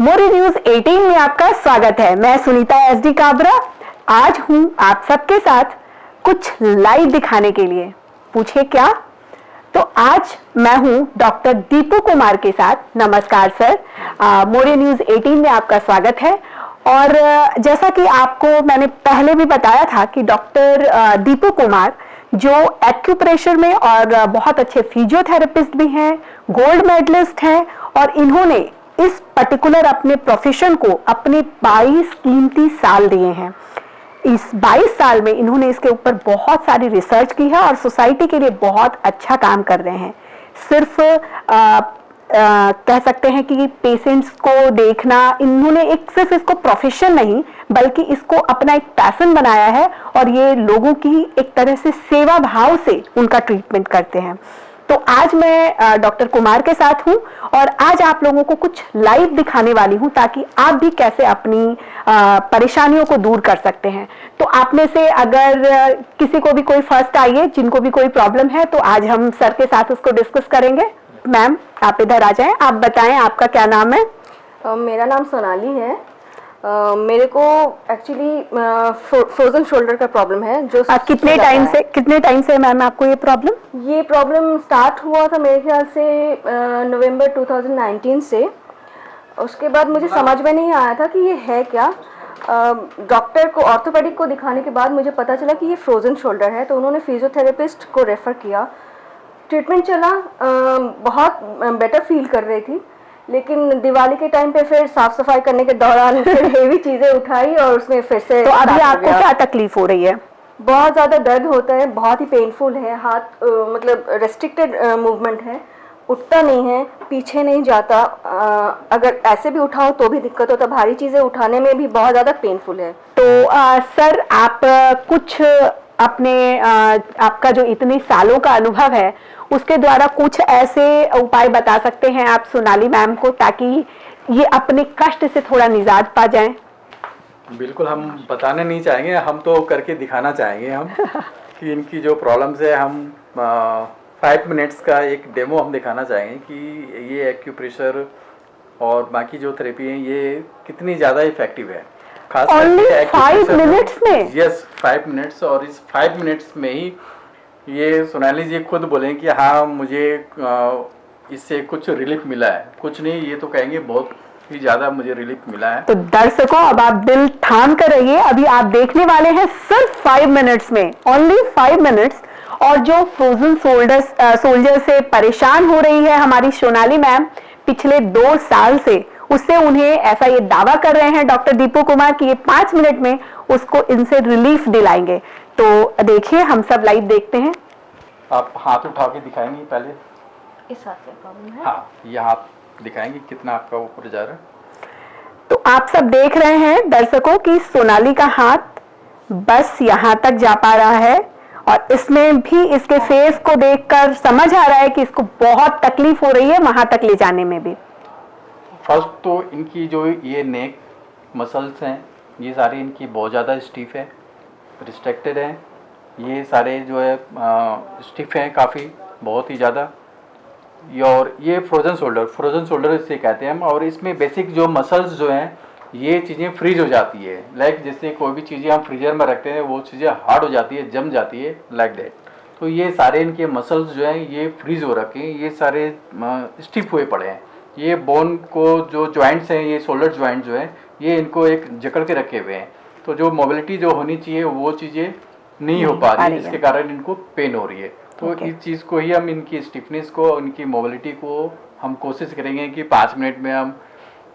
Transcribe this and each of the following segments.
मोरी news 18 में आपका स्वागत है। मैं सुनीता एसडी काबरा आज हूं आप सबके साथ कुछ लाइव दिखाने के लिए। पूछे क्या? तो आज मैं हूं डॉक्टर दीपू कुमार के साथ। नमस्कार सर, मोरी न्यूज 18 में आपका स्वागत है। और जैसा कि आपको मैंने पहले भी बताया था कि डॉक्टर दीपू कुमार जो एक्यूप्रेशर में और बहुत अच्छे फिजियोथेरेपिस्ट भी हैं, गोल्ड मेडलिस्ट हैं, और इन्होंने इस पर्टिकुलर अपने प्रोफेशन को अपने 22 कीमती साल दिए हैं। इस 22 साल में इन्होंने इसके ऊपर बहुत सारी रिसर्च की है और सोसाइटी के लिए बहुत अच्छा काम कर रहे हैं। सिर्फ कह सकते हैं कि पेशेंट्स को देखना, इन्होंने एक सिर्फ इसको प्रोफेशन नहीं बल्कि इसको अपना एक पैशन बनाया है और ये लोगों की एक तरह से सेवा भाव से उनका ट्रीटमेंट करते हैं। तो आज मैं डॉक्टर कुमार के साथ हूं और आज आप लोगों को कुछ लाइव दिखाने वाली हूं ताकि आप भी कैसे अपनी परेशानियों को दूर कर सकते हैं। तो आप में से अगर किसी को भी कोई फर्स्ट आई है, जिनको भी कोई प्रॉब्लम है, तो आज हम सर के साथ उसको डिस्कस करेंगे। मैम आप इधर आ जाएं, आप बताएं आपका क्या नाम है? मेरा नाम सोनाली है। मेरे को एक्चुअली फ्रोजन शोल्डर का प्रॉब्लम है। जो कितने टाइम से मैम आपको ये प्रॉब्लम स्टार्ट हुआ था मेरे ख्याल से नवंबर 2019 से। उसके बाद मुझे समझ में नहीं आया था कि ये है क्या। डॉक्टर को, ऑर्थोपेडिक को दिखाने के बाद मुझे पता चला कि ये फ्रोजन शोल्डर है, तो उन्होंने फिजियोथेरेपिस्ट को रेफ़र किया। ट्रीटमेंट चला, बहुत बेटर फील कर रही थी, लेकिन दिवाली के टाइम पे फिर साफ सफाई करने के दौरान फिर हेवी चीजें उठाई और उसमें फिर से। तो अभी आपको क्या तकलीफ हो रही है? बहुत ज़्यादा दर्द होता है, बहुत ही पेनफुल है। हाथ मतलब रेस्ट्रिक्टेड मूवमेंट है, उठता नहीं है, पीछे नहीं जाता। अगर ऐसे भी उठाओ तो भी दिक्कत होता, भारी चीज़ें उठाने में भी बहुत ज़्यादा पेनफुल है। तो सर आप कुछ अपने आपका जो इतने सालों का अनुभव है उसके द्वारा कुछ ऐसे उपाय बता सकते हैं आप सोनाली मैम को, ताकि ये अपने कष्ट से थोड़ा निजात पा जाएं? बिल्कुल, हम बताने नहीं चाहेंगे, हम तो करके दिखाना चाहेंगे हम कि इनकी जो प्रॉब्लम्स है हम 5 मिनट्स का एक डेमो हम दिखाना चाहेंगे कि ये एक्यूप्रेशर और बाकी जो थेरेपी है ये कितनी ज़्यादा इफेक्टिव है। खास करके 5 मिनट्स में? Yes, 5 minutes. और इस 5 मिनट्स में ही ये सोनाली जी खुद बोलें कि हाँ मुझे इससे कुछ रिलीफ मिला है। कुछ नहीं, ये तो कहेंगे बहुत ही ज़्यादा मुझे रिलीफ मिला है। तो दर्शकों अब आप दिल थाम कर रहिए, अभी आप देखने वाले हैं सिर्फ 5 मिनट्स में, ओनली 5 मिनट्स। और जो फ्रोजन सोल्जर से परेशान हो रही है हमारी सोनाली मैम पिछले 2 साल से, उससे उन्हें ऐसा ये दावा कर रहे हैं डॉक्टर दीपू कुमार कि ये 5 मिनट में उसको इनसे रिलीफ दिलाएंगे। तो देखिए, हम सब लाइव देखते हैं। आप हाथ उठा के दिखाएंगे पहले? इस हाथ से प्रॉब्लम है? हाँ, ये हाथ दिखाएंगे कितना आपका ऊपर जा रहा है। तो आप सब देख रहे हैं दर्शकों कि सोनाली का हाथ बस यहाँ तक जा पा रहा है और इसमें भी इसके फेस को देखकर समझ आ रहा है कि इसको बहुत तकलीफ हो रही है वहां तक ले जाने में भी। फर्स्ट तो इनकी जो ये नेक मसल्स हैं ये सारी इनकी बहुत ज़्यादा स्टिफ है, रिस्ट्रिक्टेड है। ये सारे जो है स्टिफ हैं काफ़ी, बहुत ही ज़्यादा। और ये फ्रोजन शोल्डर इसे कहते हैं हम। और इसमें बेसिक जो मसल्स जो हैं ये चीज़ें फ्रीज हो जाती है। लाइक जैसे कोई भी चीज़ें हम फ्रीजर में रखते हैं वो चीज़ें हार्ड हो जाती है, जम जाती है, लाइक दैट। तो ये सारे इनके मसल्स जो हैं ये फ्रीज हो रखे हैं, ये सारे स्टिफ हुए पड़े हैं। ये बोन को जो जॉइंट्स हैं, ये शोल्डर जॉइंट जो हैं ये इनको एक जकड़ के रखे हुए हैं। तो जो मोबिलिटी जो होनी चाहिए वो चीज़ें नहीं हो पा रही है, इसके कारण इनको पेन हो रही है। तो इस चीज़ को ही हम, इनकी स्टिफनेस को, इनकी मोबिलिटी को हम कोशिश करेंगे कि 5 मिनट में हम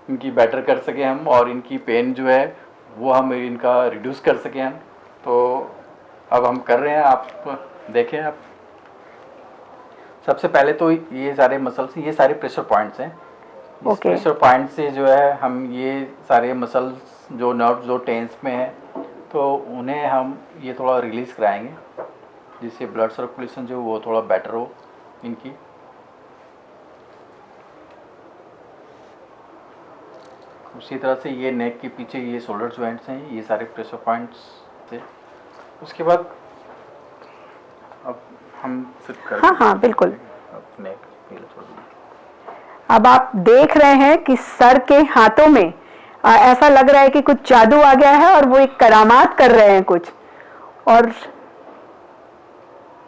इनकी बेटर कर सकें हम, और इनकी पेन जो है वो हम इनका रिड्यूस कर सकें हम। तो अब हम कर रहे हैं, आप देखें। आप सबसे पहले तो ये सारे मसल्स, ये सारे प्रेशर पॉइंट्स हैं। इस प्रेशर पॉइंट से जो है हम ये सारे मसल्स जो नर्व जो टेंस में है तो उन्हें हम ये थोड़ा रिलीज़ कराएंगे जिससे ब्लड सर्कुलेशन जो वो थोड़ा बेटर हो इनकी। उसी तरह से ये नेक के पीछे ये शोल्डर जॉइंट्स हैं, ये सारे प्रेशर पॉइंट्स थे। उसके बाद अब हम सिर्फ कर हाँ बिल्कुल। नेक अब आप देख रहे हैं कि सर के हाथों में ऐसा लग रहा है कि कुछ जादू आ गया है और वो एक करामात कर रहे हैं कुछ। और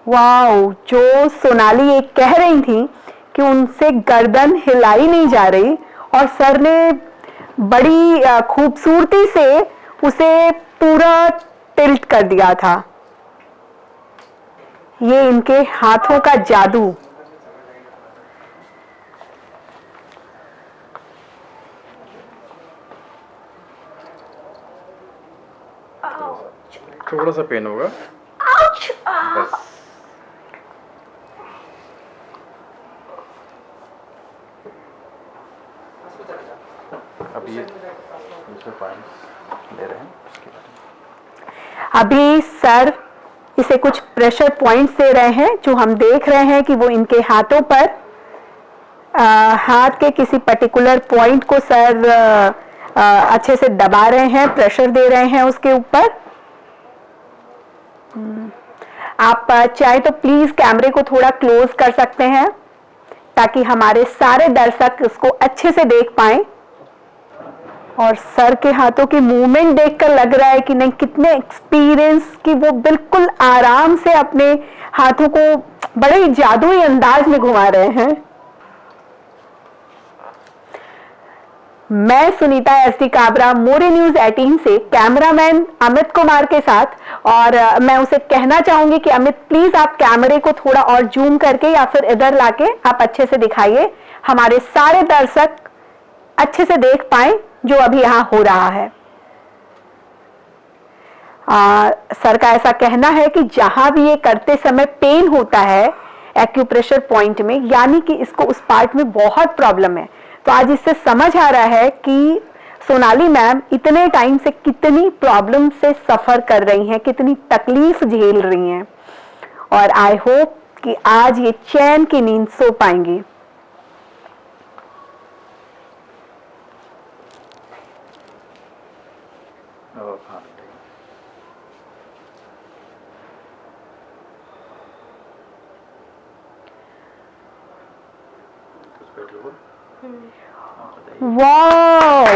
वाओ, जो सोनाली ये कह रही थी कि उनसे गर्दन हिलाई नहीं जा रही और सर ने बड़ी खूबसूरती से उसे पूरा टिल्ट कर दिया था। ये इनके हाथों का जादू। थोड़ा सा पेन होगा बस। अब ये दूसरे पॉइंट्स ले रहे हैं उसके बाद। अभी सर इसे कुछ प्रेशर पॉइंट्स दे रहे हैं जो हम देख रहे हैं कि वो इनके हाथों पर हाथ के किसी पर्टिकुलर पॉइंट को सर अच्छे से दबा रहे हैं, प्रेशर दे रहे हैं उसके ऊपर। आप चाहे तो प्लीज कैमरे को थोड़ा क्लोज कर सकते हैं ताकि हमारे सारे दर्शक इसको अच्छे से देख पाएं। और सर के हाथों की मूवमेंट देखकर लग रहा है कि नहीं, कितने एक्सपीरियंस कि वो बिल्कुल आराम से अपने हाथों को बड़े ही जादुई अंदाज में घुमा रहे हैं। मैं सुनीता एसडी काबरा, मोरी न्यूज 18 से कैमरामैन अमित कुमार के साथ। और मैं उसे कहना चाहूंगी कि अमित प्लीज आप कैमरे को थोड़ा और जूम करके या फिर इधर लाके आप अच्छे से दिखाइए, हमारे सारे दर्शक अच्छे से देख पाए जो अभी यहां हो रहा है। सर का ऐसा कहना है कि जहां भी ये करते समय पेन होता है एक्यूप्रेशर पॉइंट में, यानी कि इसको उस पार्ट में बहुत प्रॉब्लम है। तो आज इससे समझ आ रहा है कि सोनाली मैम इतने टाइम से कितनी प्रॉब्लम से सफर कर रही हैं, कितनी तकलीफ झेल रही हैं। और आई होप कि आज ये चैन की नींद सो पाएंगी। वाह,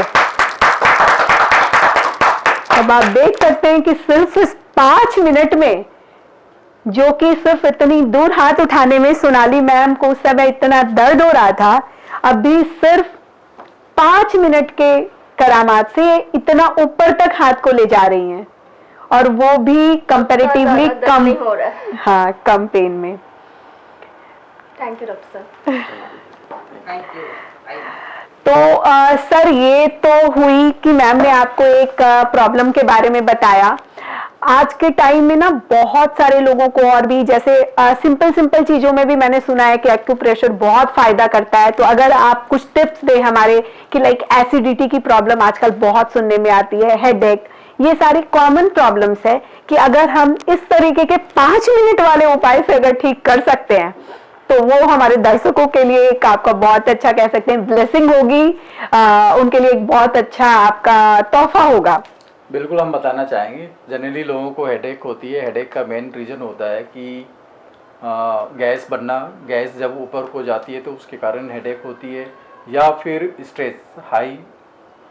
अब आप देख सकते हैं कि सिर्फ इस 5 मिनट में, जो कि सिर्फ इतनी दूर हाथ उठाने में सोनाली मैम को उस समय इतना दर्द हो रहा था, अभी सिर्फ 5 मिनट के करामात से इतना ऊपर तक हाथ को ले जा रही हैं और वो भी कंपैरेटिवली कम, हाँ, कम पेन में। Thank you doctor sir. Thank you. तो सर ये तो हुई कि मैम ने आपको एक प्रॉब्लम के बारे में बताया। आज के टाइम में ना बहुत सारे लोगों को और भी जैसे सिंपल चीजों में भी मैंने सुना है कि एक्यूप्रेशर बहुत फायदा करता है। तो अगर आप कुछ टिप्स दें हमारे कि लाइक एसिडिटी की प्रॉब्लम आजकल बहुत सुनने में आती है, हेडेक, ये सारी कॉमन प्रॉब्लम्स है कि अगर हम इस तरीके के 5 मिनट वाले उपाय से अगर ठीक कर सकते हैं तो वो हमारे दर्शकों के लिए एक आपका बहुत अच्छा, कह सकते हैं, ब्लेसिंग होगी, उनके लिए एक बहुत अच्छा आपका तोहफा होगा। बिल्कुल, हम बताना चाहेंगे। जनरली लोगों को हेडेक होती है। हेडेक का मेन रीज़न होता है कि गैस बनना, गैस जब ऊपर को जाती है तो उसके कारण हेडेक होती है, या फिर स्ट्रेस, हाई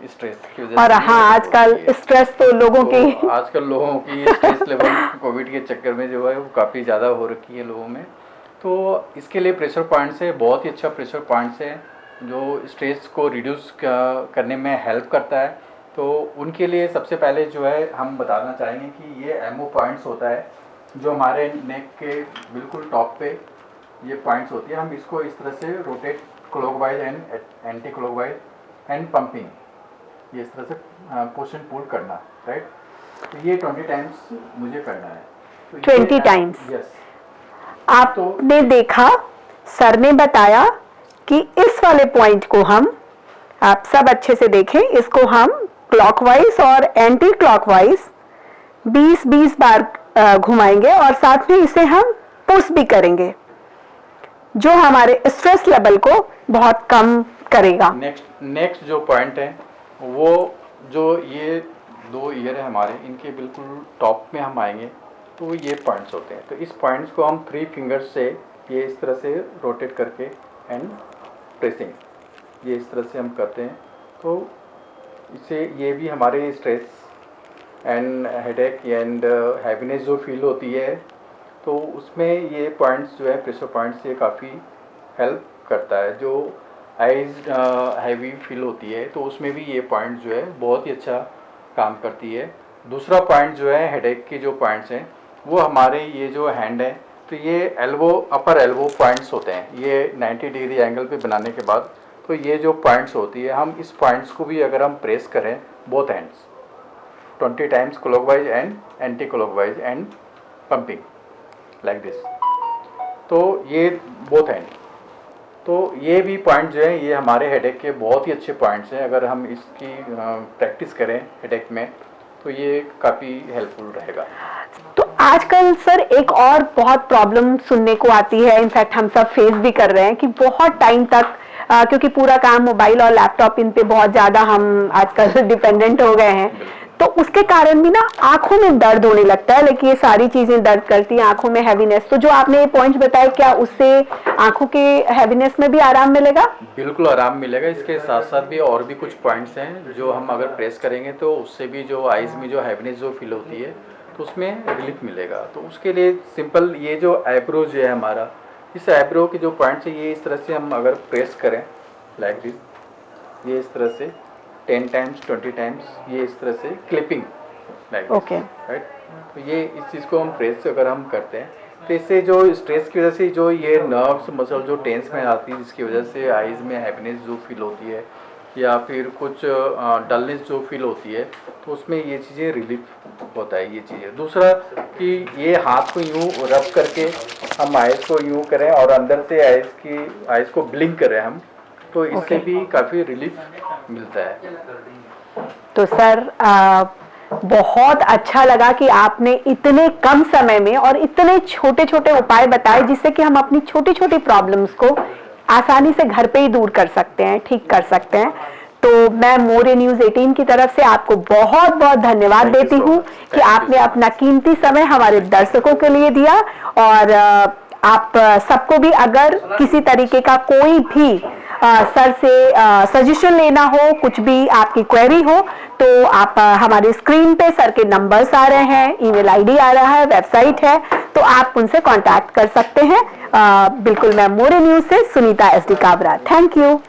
स्ट्रेस की वजह से। और हाँ, आजकल स्ट्रेस तो लोगों की आजकल लोगों की स्ट्रेस लेवल कोविड के चक्कर में जो है वो काफ़ी ज़्यादा हो रखी है लोगों में। तो इसके लिए प्रेशर पॉइंट्स है, बहुत ही अच्छा प्रेशर पॉइंट्स है जो स्ट्रेस को रिड्यूस करने में हेल्प करता है। तो उनके लिए सबसे पहले जो है हम बताना चाहेंगे कि ये एमओ पॉइंट्स होता है जो हमारे नेक के बिल्कुल टॉप पे ये पॉइंट्स होती है। हम इसको इस तरह से rotate clockwise and anti clockwise and pumping, ये इस तरह से पुश एंड पुल करना, राइट। तो ये 20 टाइम्स मुझे करना है। तो 20 टाइम्स। यस। आपने देखा, सर ने बताया कि इस वाले पॉइंट को हम, आप सब अच्छे से देखें, इसको हम क्लॉकवाइज और एंटी क्लॉकवाइज 20-20 बार घुमाएंगे और साथ में इसे हम पुश भी करेंगे जो हमारे स्ट्रेस लेवल को बहुत कम करेगा। नेक्स्ट जो पॉइंट है वो जो ये 2 ईयर है हमारे, इनके बिल्कुल टॉप में हम आएंगे तो ये पॉइंट्स होते हैं। तो इस पॉइंट्स को हम 3 फिंगर्स से ये इस तरह से रोटेट करके एंड प्रेसिंग, ये इस तरह से हम करते हैं। तो इससे ये भी हमारे stress and headache and heaviness जो फील होती है, तो उसमें ये पॉइंट्स जो है प्रेशर पॉइंट्स ये काफ़ी हेल्प करता है। जो आइज़ हैवी फील होती है तो उसमें भी ये पॉइंट जो है बहुत ही अच्छा काम करती है। दूसरा पॉइंट जो है हेडेक के जो पॉइंट्स हैं वो हमारे ये जो हैंड है, तो ये एल्बो अपर एल्बो पॉइंट्स होते हैं, ये 90 डिग्री एंगल पे बनाने के बाद तो ये जो पॉइंट्स होती है, हम इस पॉइंट्स को भी अगर हम प्रेस करें both hands 20 times clockwise and anti clockwise and pumping like this, तो ये बोथ हैंड, तो ये भी पॉइंट जो है ये हमारे हेडेक के बहुत ही अच्छे पॉइंट्स हैं। अगर हम इसकी प्रैक्टिस करें हेडेक में तो ये काफ़ी हेल्पफुल रहेगा। तो आजकल सर एक और बहुत प्रॉब्लम सुनने को आती है, इनफैक्ट हम सब फेस भी कर रहे हैं कि बहुत टाइम तक क्योंकि पूरा काम मोबाइल और लैपटॉप इन पे बहुत ज़्यादा हम आजकल डिपेंडेंट हो गए हैं, तो उसके कारण भी ना आंखों में दर्द होने लगता है। लेकिन ये सारी चीजें दर्द करती हैं, आंखों में हैवीनेस, तो जो आपने ये पॉइंट्स बताए क्या उससे आंखों के हैवीनेस में भी आराम मिलेगा? बिल्कुल आराम मिलेगा। इसके साथ साथ भी और भी कुछ पॉइंट्स हैं जो हम अगर प्रेस करेंगे तो उससे भी जो आइज़ में जो हैवीनेस जो फील होती है तो उसमें रिलीफ मिलेगा। तो उसके लिए सिंपल ये जो आईब्रो जो है हमारा, इस आईब्रो के जो पॉइंट्स है ये इस तरह से हम अगर प्रेस करें लाइक दिस, ये इस तरह से 10 टाइम्स 20 टाइम्स, ये इस तरह से क्लिपिंग लाइक ओके, राइट। तो ये इस चीज़ को हम प्रेस अगर हम करते हैं तो इससे जो स्ट्रेस की वजह से जो ये नर्व्स मसल जो टेंस में आती है जिसकी वजह से आइज़ में हैवीनेस जो फील होती है या फिर कुछ डलनेस जो फील होती है तो उसमें ये चीज़ें रिलीफ होता है। ये चीज़ें दूसरा कि ये हाथ को यूँ रब करके हम आइज़ को यूँ करें और अंदर से आइज़ को ब्लिंक करें हम, तो इससे भी काफ़ी रिलीफ मिलता है। तो सर बहुत अच्छा लगा कि आपने इतने कम समय में और इतने छोटे छोटे उपाय बताए जिससे कि हम अपनी छोटी छोटी प्रॉब्लम्स को आसानी से घर पे ही दूर कर सकते हैं, ठीक कर सकते हैं। तो मैं मोरे न्यूज़ 18 की तरफ से आपको बहुत बहुत धन्यवाद देती हूँ कि आपने अपना कीमती समय हमारे दर्शकों के लिए दिया। और आप सबको भी अगर किसी तरीके का कोई भी सर से सजेशन लेना हो, कुछ भी आपकी क्वेरी हो, तो आप हमारे स्क्रीन पे सर के नंबर्स आ रहे हैं, ईमेल आईडी आ रहा है, वेबसाइट है, तो आप उनसे कांटेक्ट कर सकते हैं। बिल्कुल, मैं मोरे न्यूज़ से Sunita SD Kabra. Thank you.